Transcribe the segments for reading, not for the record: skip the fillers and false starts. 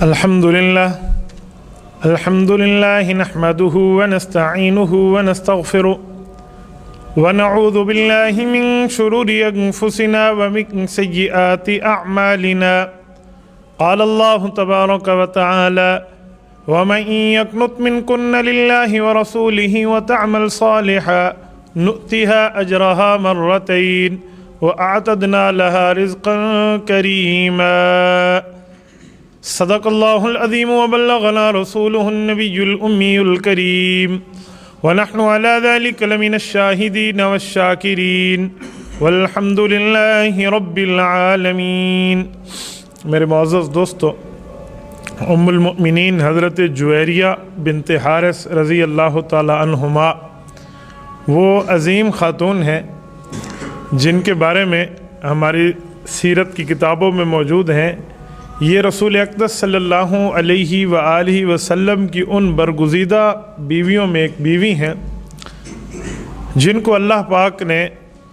الحمد لله نحمده ونستعينه ونستغفره ونعوذ بالله من شرور أنفسنا ومن سيئات أعمالنا. قال الله تبارك وتعالى: ومن يقنط منكن لله ورسوله وتعمل صالحا نؤتها أجرها مرتين وأعتدنا لها رزقا كريما. صدق الله العظيم وبلغنا رسوله النبي الأمي الكريم ونحن على ذلك لمن الشاهدين والشاكرين والحمد لله رب العالمين. میرے معزز دوستو، ام المؤمنین حضرت جویریہ بنت حارث رضی اللہ تعالی عنہما وہ عظیم خاتون ہیں جن کے بارے میں ہماری سیرت کی کتابوں میں موجود ہیں. یہ رسول اقدس صلی اللہ علیہ وآلہ وسلم کی ان برگزیدہ بیویوں میں ایک بیوی ہیں جن کو اللہ پاک نے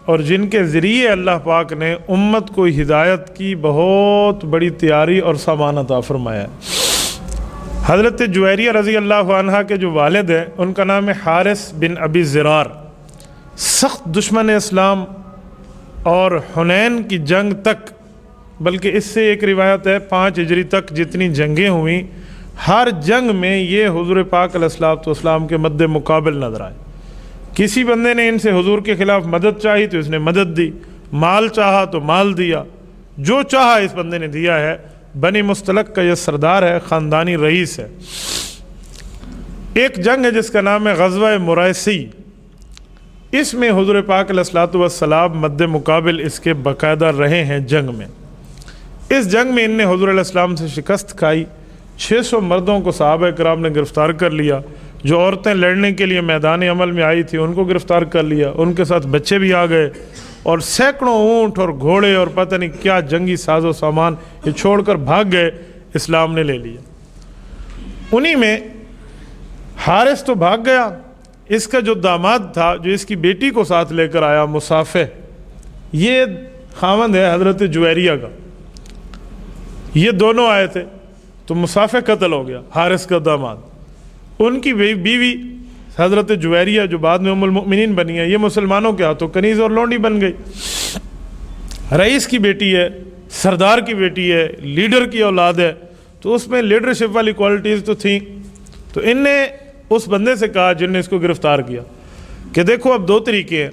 اور جن کے ذریعے اللہ پاک نے امت کو ہدایت کی بہت بڑی تیاری اور سامان عطا فرمایا ہے. حضرت جویریہ رضی اللہ عنہ کے جو والد ہیں ان کا نام ہے حارث بن ابی زرار. سخت دشمن اسلام اور حنین کی جنگ تک، بلکہ اس سے ایک روایت ہے 5 ہجری تک جتنی جنگیں ہوئیں، ہر جنگ میں یہ حضور پاک علیہ الصلوۃ والسلام کے مد مقابل نظر آئے. کسی بندے نے ان سے حضور کے خلاف مدد چاہی تو اس نے مدد دی، مال چاہا تو مال دیا، جو چاہا اس بندے نے دیا ہے. بنی مستلق کا یہ سردار ہے، خاندانی رئیس ہے. ایک جنگ ہے جس کا نام ہے غزوہ مریسی. اس میں حضور پاک علیہ الصلوۃ والسلام مد مقابل اس کے باقاعدہ رہے ہیں جنگ میں. اس جنگ میں ان نے حضور علیہ السلام سے شکست کھائی. 600 مردوں کو صحابہ کرام نے گرفتار کر لیا. جو عورتیں لڑنے کے لیے میدان عمل میں آئی تھی ان کو گرفتار کر لیا. ان کے ساتھ بچے بھی آ گئے اور سینکڑوں اونٹ اور گھوڑے اور پتہ نہیں کیا جنگی ساز و سامان یہ چھوڑ کر بھاگ گئے. اسلام نے لے لیا. انہی میں حارث تو بھاگ گیا. اس کا جو داماد تھا جو اس کی بیٹی کو ساتھ لے کر آیا، مصافح، یہ خاوند ہے حضرت جویریہ کا. یہ دونوں آئے تھے تو مصافح قتل ہو گیا، حارث کا داماد. ان کی بیوی حضرت جویریہ جو بعد میں ام المؤمنین بنی ہے، یہ مسلمانوں کے ہاتھوں کنیز اور لونڈی بن گئی. رئیس کی بیٹی ہے، سردار کی بیٹی ہے، لیڈر کی اولاد ہے، تو اس میں لیڈرشپ والی کوالٹیز تو تھیں. تو ان نے اس بندے سے کہا جن نے اس کو گرفتار کیا کہ دیکھو اب 2 طریقے ہیں،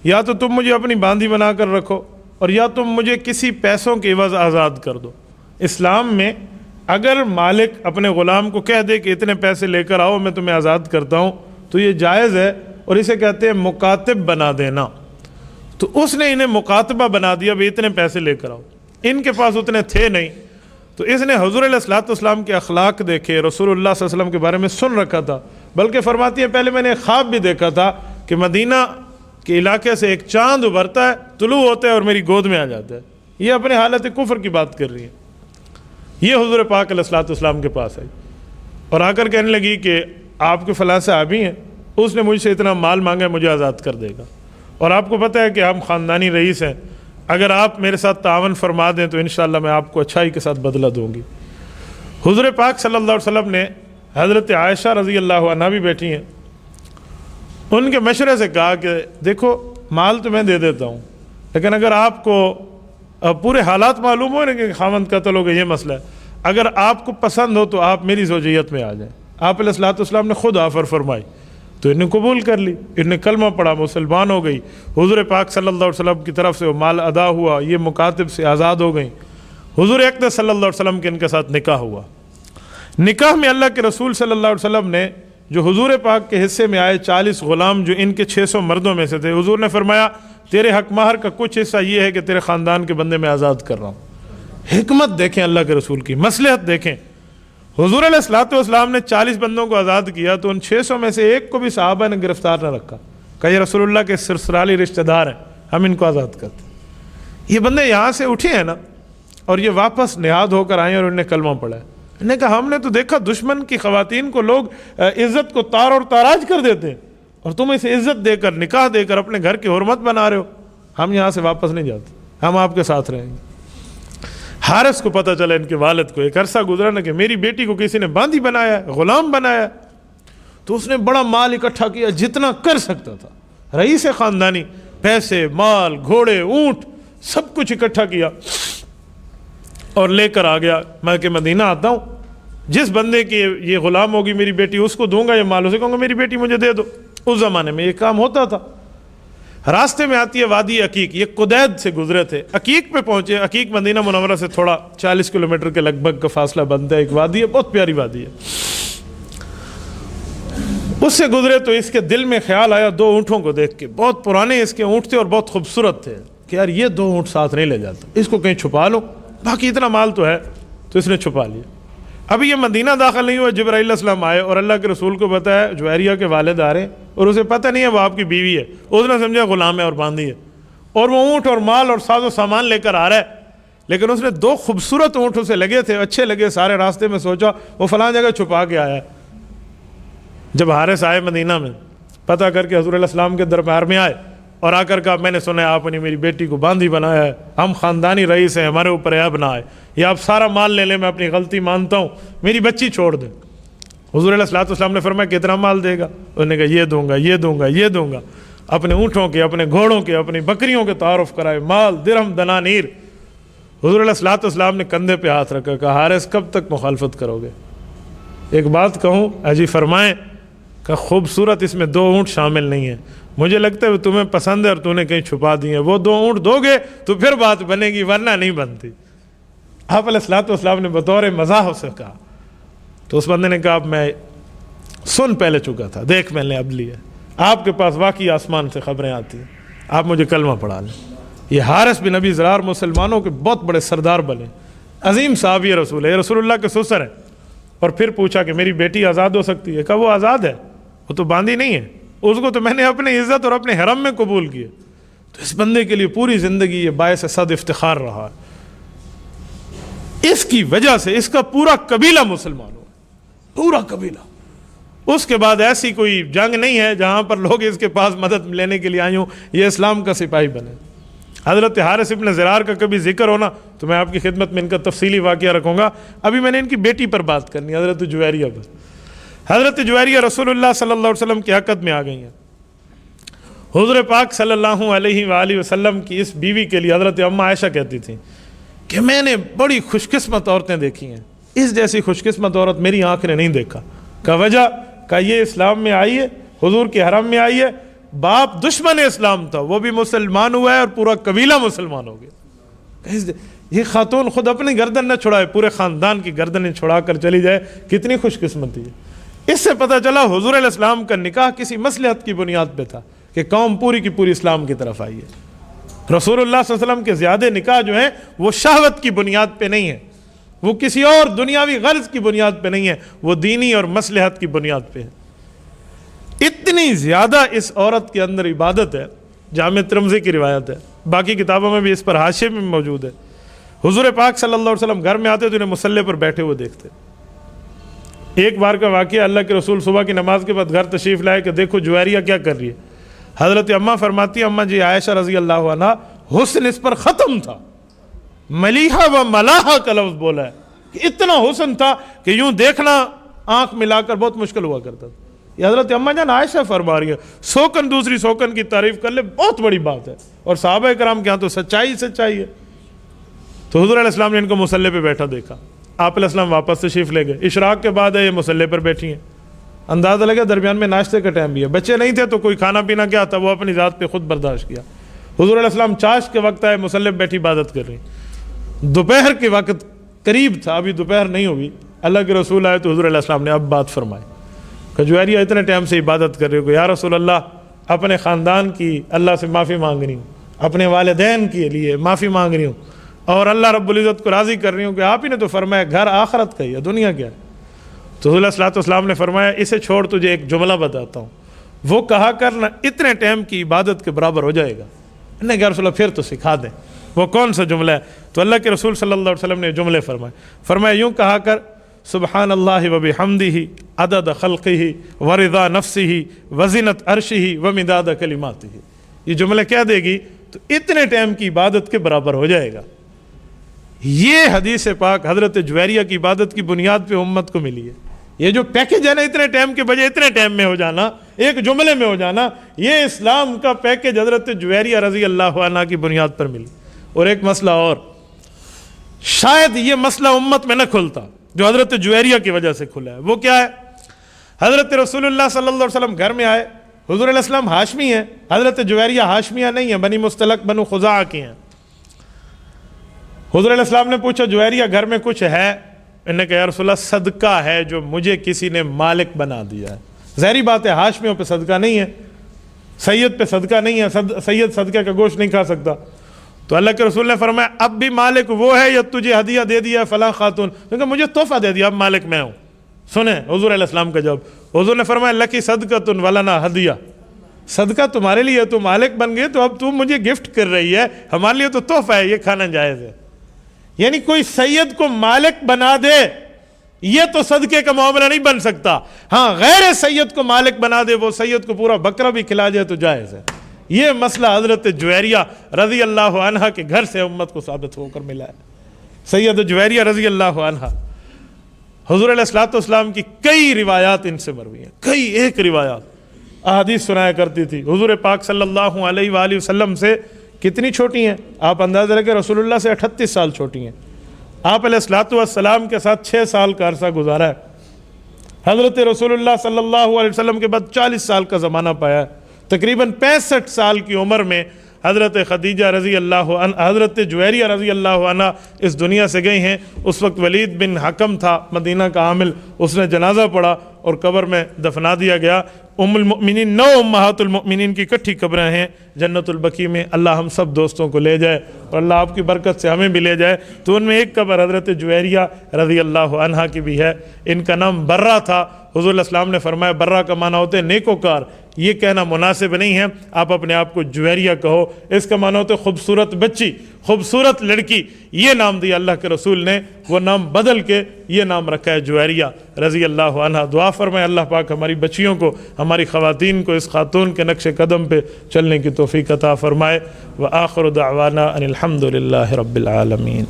یا تو تم مجھے اپنی باندھی بنا کر رکھو اور یا تم مجھے کسی پیسوں کے عوض آزاد کر دو. اسلام میں اگر مالک اپنے غلام کو کہہ دے کہ اتنے پیسے لے کر آؤ میں تمہیں آزاد کرتا ہوں تو یہ جائز ہے، اور اسے کہتے ہیں مکاتب بنا دینا. تو اس نے انہیں مکاتبہ بنا دیا، بھی اتنے پیسے لے کر آؤ. ان کے پاس اتنے تھے نہیں. تو اس نے حضور علیہ الصلوۃ والسلام کے اخلاق دیکھے، رسول اللہ صلی اللہ علیہ وسلم کے بارے میں سن رکھا تھا. بلکہ فرماتی ہے پہلے میں نے ایک خواب بھی دیکھا تھا کہ مدینہ کے علاقے سے ایک چاند ابھرتا ہے، طلوع ہوتا ہے اور میری گود میں آ جاتا ہے. یہ اپنے حالت کفر کی بات کر رہی ہے. یہ حضور پاک علیہ الصلوۃ والسلام کے پاس آئی اور آ کر کہنے لگی کہ آپ کے فلاں صحابی ہیں، اس نے مجھ سے اتنا مال مانگا ہے، مجھے آزاد کر دے گا، اور آپ کو پتہ ہے کہ ہم خاندانی رئیس ہیں، اگر آپ میرے ساتھ تعاون فرما دیں تو انشاءاللہ میں آپ کو اچھائی کے ساتھ بدلہ دوں گی. حضور پاک صلی اللہ علیہ وسلم نے حضرت عائشہ رضی اللہ عنہا بھی بیٹھی ہیں، ان کے مشورے سے کہا کہ دیکھو مال تو میں دے دیتا ہوں، لیکن اگر آپ کو پورے حالات معلوم ہو نا کہ خاوند قتل ہو گئے، یہ مسئلہ ہے، اگر آپ کو پسند ہو تو آپ میری زوجیت میں آ جائیں. آپ علیہ الصلوۃ والسلام نے خود آفر فرمائی تو انہیں قبول کر لی. انہیں کلمہ پڑھا، مسلمان ہو گئی. حضور پاک صلی اللہ علیہ وسلم کی طرف سے وہ مال ادا ہوا، یہ مکاتب سے آزاد ہو گئیں. حضور اقدس صلی اللہ علیہ وسلم کے ان کے ساتھ نکاح ہوا. نکاح میں اللہ کے رسول صلی اللہ علیہ وسلم نے جو حضور پاک کے حصے میں آئے 40 غلام جو ان کے 600 مردوں میں سے تھے، حضور نے فرمایا تیرے حق مہر کا کچھ حصہ یہ ہے کہ تیرے خاندان کے بندے میں آزاد کر رہا ہوں. حکمت دیکھیں اللہ کے رسول کی، مصلحت دیکھیں. حضور علیہ الصلوۃ والسلام نے 40 بندوں کو آزاد کیا تو ان 600 میں سے ایک کو بھی صحابہ نے گرفتار نہ رکھا. کہا یہ رسول اللہ کے سسرالی رشتہ دار ہیں، ہم ان کو آزاد کرتے. یہ بندے یہاں سے اٹھے ہیں نا، اور یہ واپس نہاد ہو کر آئے اور انہیں کلمہ پڑھا ہے. انہوں نے کہا ہم نے تو دیکھا دشمن کی خواتین کو لوگ عزت کو تار اور تاراج کر دیتے ہیں، اور تم اسے عزت دے کر، نکاح دے کر اپنے گھر کی حرمت بنا رہے ہو. ہم یہاں سے واپس نہیں جاتے، ہم آپ کے ساتھ رہیں گے. حارث کو پتہ چلا ان کے والد کو، ایک عرصہ گزرا نا کہ میری بیٹی کو کسی نے باندھی بنایا ہے، غلام بنایا ہے، تو اس نے بڑا مال اکٹھا کیا جتنا کر سکتا تھا، رئیس خاندانی، پیسے، مال، گھوڑے، اونٹ، سب کچھ اکٹھا کیا اور لے کر آ گیا۔ میں کہ مدینہ آتا ہوں، جس بندے کی یہ غلام ہوگی میری بیٹی اس کو دوں گا یہ مال، اسے کہوں گا میری بیٹی مجھے دے دو۔ اس زمانے میں یہ کام ہوتا تھا۔ راستے میں آتی ہے وادی عقیق، یہ قدید سے گزرے تھے، عقیق پہ پہنچے۔ عقیق مدینہ منورہ سے تھوڑا 40 کلومیٹر کے لگ بھگ کا فاصلہ بنتا ہے، ایک وادی ہے، بہت پیاری وادی ہے۔ اس سے گزرے تو اس کے دل میں خیال آیا 2 اونٹوں کو دیکھ کے، بہت پرانے اس کے اونٹ تھے اور بہت خوبصورت تھے، کہ یار یہ 2 اونٹ ساتھ نہیں لے جاتا، اس کو کہیں چھپا لو، باقی اتنا مال تو ہے۔ تو اس نے چھپا لیا۔ ابھی یہ مدینہ داخل نہیں ہوا، جبرائیل علیہ السلام آئے اور اللہ کے رسول کو بتایا جویریہ کے والد آ رہے ہیں، اور اسے پتہ نہیں ہے وہ آپ کی بیوی ہے، اس نے سمجھا غلام ہے اور باندھی ہے، اور وہ اونٹ اور مال اور ساز و سامان لے کر آ رہا ہے۔ لیکن اس نے 2 خوبصورت اونٹ اسے لگے تھے، اچھے لگے، سارے راستے میں سوچا وہ فلاں جگہ چھپا کے آیا ہے۔ جب حارث آئے مدینہ میں، پتہ کر کے حضور علیہ السلام کے دربار میں آئے اور آ کر کہا میں نے سنا ہے آپ نے میری بیٹی کو باندھی بنایا ہے، ہم خاندانی رئیس ہیں، ہمارے اوپر عیب نہ آئے، یا آپ سارا مال لے لیں، میں اپنی غلطی مانتا ہوں، میری بچی چھوڑ دیں۔ حضور علیہ السلام نے فرمایا کتنا مال دے گا؟ انہوں نے کہا یہ دوں گا، یہ دوں گا، یہ دوں گا۔ اپنے اونٹوں کے، اپنے گھوڑوں کے، اپنی بکریوں کے تعارف کرائے، مال، درہم، دنانیر۔ حضور علیہ السلام نے کندھے پہ ہاتھ رکھا، کہا حارث کب تک مخالفت کرو گے؟ ایک بات کہوں، اجی فرمائیں کہ خوبصورت اس میں 2 اونٹ شامل نہیں ہیں، مجھے لگتا ہے وہ تمہیں پسند ہے اور تو نے کہیں چھپا دی ہیں، وہ 2 اونٹ دو گے تو پھر بات بنے گی، ورنہ نہیں بنتی۔ آپ علیہ السلام نے بطور مزاح اسے کہا، تو اس بندے نے کہا اب میں سن پہلے چکا تھا، دیکھ میں نے اب لیا، آپ کے پاس واقعی آسمان سے خبریں آتی ہیں، آپ مجھے کلمہ پڑھا لیں۔ یہ حارث بن ابی ضرار مسلمانوں کے بہت بڑے سردار بنے، عظیم صحابی رسول ہے، رسول اللہ کے سسر ہیں۔ اور پھر پوچھا کہ میری بیٹی آزاد ہو سکتی ہے؟ کہا وہ آزاد ہے، وہ تو باندھی نہیں ہے، اس کو تو میں نے اپنے عزت اور اپنے حرم میں قبول کیا۔ تو اس بندے کے لیے پوری زندگی یہ باعث صد افتخار رہا ہے، اس کی وجہ سے اس کا پورا قبیلہ مسلمان ہوا، پورا قبیلہ۔ اس کے بعد ایسی کوئی جنگ نہیں ہے جہاں پر لوگ اس کے پاس مدد لینے کے لیے آئے ہوں، یہ اسلام کا سپاہی بنے۔ حضرت حارث ابن ضرار کا کبھی ذکر ہونا تو میں آپ کی خدمت میں ان کا تفصیلی واقعہ رکھوں گا۔ ابھی میں نے ان کی بیٹی پر بات کرنی، حضرت جویریہ پر۔ حضرت جویریہ رسول اللہ صلی اللہ علیہ وسلم کی عقد میں آ گئی ہیں۔ حضور پاک صلی اللہ علیہ وآلہ وسلم کی اس بیوی کے لیے حضرت اماں عائشہ کہتی تھیں کہ میں نے بڑی خوش قسمت عورتیں دیکھی ہیں، اس جیسی خوش قسمت عورت میری آنکھ نے نہیں دیکھا۔ کا وجہ کہ یہ اسلام میں آئی ہے، حضور کے حرم میں آئی ہے، باپ دشمن اسلام تھا وہ بھی مسلمان ہوا ہے اور پورا قبیلہ مسلمان ہو گیا۔ یہ خاتون خود اپنی گردن نہ چھڑائے، پورے خاندان کی گردنیں چھڑا کر چلی جائے، کتنی خوش قسمتی ہے۔ اس سے پتہ چلا حضور علیہ السلام کا نکاح کسی مصلحت کی بنیاد پہ تھا کہ قوم پوری کی پوری اسلام کی طرف آئی ہے۔ رسول اللہ صلی اللہ علیہ وسلم کے زیادہ نکاح جو ہیں وہ شہوت کی بنیاد پہ نہیں ہے، وہ کسی اور دنیاوی غرض کی بنیاد پہ نہیں ہے، وہ دینی اور مصلحت کی بنیاد پہ ہے۔ اتنی زیادہ اس عورت کے اندر عبادت ہے، جامع ترمذی کی روایت ہے، باقی کتابوں میں بھی اس پر حاشیے میں موجود ہے۔ حضور پاک صلی اللہ علیہ وسلم گھر میں آتے تو انہیں مصلی پر بیٹھے ہوئے دیکھتے۔ ایک بار کا واقعہ، اللہ کے رسول صبح کی نماز کے بعد گھر تشریف لائے کہ دیکھو جویریہ کیا کر رہی ہے۔ حضرت اماں فرماتی ہیں اماں جی عائشہ رضی اللہ عنہ، حسن اس پر ختم تھا، ملیحہ و ملاحہ کا لفظ بولا ہے کہ اتنا حسن تھا کہ یوں دیکھنا آنکھ ملا کر بہت مشکل ہوا کرتا تھا۔ یہ حضرت اماں جان عائشہ فرما رہی ہے، سوکن دوسری سوکن کی تعریف کر لے بہت بڑی بات ہے، اور صحابہ کرام کے ہاں تو سچائی سچائی ہے۔ تو حضور علیہ السلام نے ان کو مصلی پہ بیٹھا دیکھا، آپ علیہ السلام واپس تشریف لے گئے۔ اشراق کے بعد ہے یہ مصلی پر بیٹھی ہیں، اندازہ لگا درمیان میں ناشتے کا ٹائم بھی ہے، بچے نہیں تھے تو کوئی کھانا پینا کیا تھا وہ اپنی ذات پہ خود برداشت کیا۔ حضور علیہ السلام چاش کے وقت آئے، مصلی پہ بیٹھی عبادت کر رہی، دوپہر کے وقت قریب تھا، ابھی دوپہر نہیں ہوئی، اللہ کے رسول آئے تو حضور علیہ السلام نے اب بات فرمائی کہ جویریہ اتنے ٹائم سے عبادت کر رہی ہو، یا رسول اللہ اپنے خاندان کی اللہ سے معافی مانگ رہی ہوں، اپنے والدین کے لیے معافی مانگ رہی ہوں، اور اللہ رب العزت کو راضی کر رہی ہوں کہ آپ ہی نے تو فرمایا گھر آخرت کا ہی ہے، دنیا کیا ہے۔ تو حضور صلی اللہ علیہ وسلم نے فرمایا اسے چھوڑ تجھے ایک جملہ بتاتا ہوں، وہ کہا کرنا اتنے ٹائم کی عبادت کے برابر ہو جائے گا۔ انہوں نے کہا رسول اللہ پھر تو سکھا دیں، وہ کون سا جملہ ہے؟ تو اللہ کے رسول صلی اللہ علیہ وسلم نے جملے فرمایا یوں کہا کر سبحان اللہ و بحمدہ عدد خلقہ ورضا نفسہ وزنت عرشہ ومداد کلماتہ۔ یہ جملے کہہ دے گی تو اتنے ٹائم کی عبادت کے برابر ہو جائے گا۔ یہ حدیث پاک حضرت جویریہ کی عبادت کی بنیاد پہ امت کو ملی ہے۔ یہ جو پیکج ہے نا اتنے ٹائم کے بجائے اتنے ٹائم میں ہو جانا، ایک جملے میں ہو جانا، یہ اسلام کا پیکج حضرت جویریہ رضی اللہ عنہ کی بنیاد پر ملی۔ اور ایک مسئلہ اور، شاید یہ مسئلہ امت میں نہ کھلتا جو حضرت جویریہ کی وجہ سے کھلا ہے، وہ کیا ہے؟ حضرت رسول اللہ صلی اللہ علیہ وسلم گھر میں آئے، حضور علیہ السلام ہاشمی ہیں، حضرت جویریہ ہاشمیہ نہیں ہیں، بنی مستلق بنو خزاعہ کی ہیں۔ حضور علیہ السلام نے پوچھا جویریہ گھر میں کچھ ہے؟ انہوں نے کہا یا رسول اللہ صدقہ ہے جو مجھے کسی نے مالک بنا دیا ہے۔ ظاہری بات ہے ہاشمیوں پہ صدقہ نہیں ہے، سید پہ صدقہ نہیں ہے، سید صدقہ کا گوشت نہیں کھا سکتا۔ تو اللہ کے رسول نے فرمایا اب بھی مالک وہ ہے یا تجھے ہدیہ دے دیا فلاں خاتون؟ کیونکہ مجھے تحفہ دے دیا، اب مالک میں ہوں۔ سنیں حضور علیہ السلام کا جواب، حضور نے فرمایا لکی صدقۃ ولنا ہدیہ، صدقہ تمہارے لیے، تو مالک بن گئے، تو اب تم مجھے گفٹ کر رہی ہے، ہمارے لیے تو تحفہ ہے، یہ کھانا جائز ہے۔ یعنی کوئی سید کو مالک بنا دے یہ تو صدقے کا معاملہ نہیں بن سکتا، ہاں غیر سید کو مالک بنا دے، وہ سید کو پورا بکرا بھی کھلا جائے تو جائز ہے۔ یہ مسئلہ حضرت جویریہ رضی اللہ عنہ کے گھر سے امت کو ثابت ہو کر ملا ہے۔ سید جویریہ رضی اللہ عنہ، حضور علیہ السلام کی کئی روایات ان سے مروی ہیں، کئی ایک روایات احادیث سنایا کرتی تھی۔ حضور پاک صلی اللہ علیہ وآلہ وسلم سے کتنی چھوٹی ہیں؟ آپ اندازہ لگے رسول اللہ سے 38 سال چھوٹی ہیں۔ آپ علیہ السلام کے ساتھ 6 سال کا عرصہ گزارا ہے۔ حضرت رسول اللہ صلی اللہ علیہ وسلم کے بعد 40 سال کا زمانہ پایا ہے۔ تقریباً 65 سال کی عمر میں حضرت خدیجہ رضی اللہ عنہ، حضرت جویریہ رضی اللہ عنہ اس دنیا سے گئی ہیں۔ اس وقت ولید بن حکم تھا مدینہ کا عامل، اس نے جنازہ پڑھا اور قبر میں دفنا دیا گیا۔ ام المؤمنین 9 امہات المؤمنین کی کٹھی قبریں ہیں جنت البقیع میں۔ اللہ ہم سب دوستوں کو لے جائے اور اللہ آپ کی برکت سے ہمیں بھی لے جائے۔ تو ان میں ایک قبر حضرت جویریہ رضی اللہ عنہ کی بھی ہے۔ ان کا نام برہ تھا۔ حضور علیہ السلام نے فرمایا برہ کا معنی ہوتے نیکوکار، یہ کہنا مناسب نہیں ہے، آپ اپنے آپ کو جویریہ کہو۔ اس کا معنی ہوتے خوبصورت بچی، خوبصورت لڑکی، یہ نام دیا اللہ کے رسول نے، وہ نام بدل کے یہ نام رکھا ہے جویریہ رضی اللہ عنہ۔ دعا فرمائے اللہ پاک ہماری بچیوں کو، ہماری خواتین کو اس خاتون کے نقش قدم پہ چلنے کی توفیق عطا فرمائے۔ وآخر دعوانا ان الحمد للہ رب العالمین۔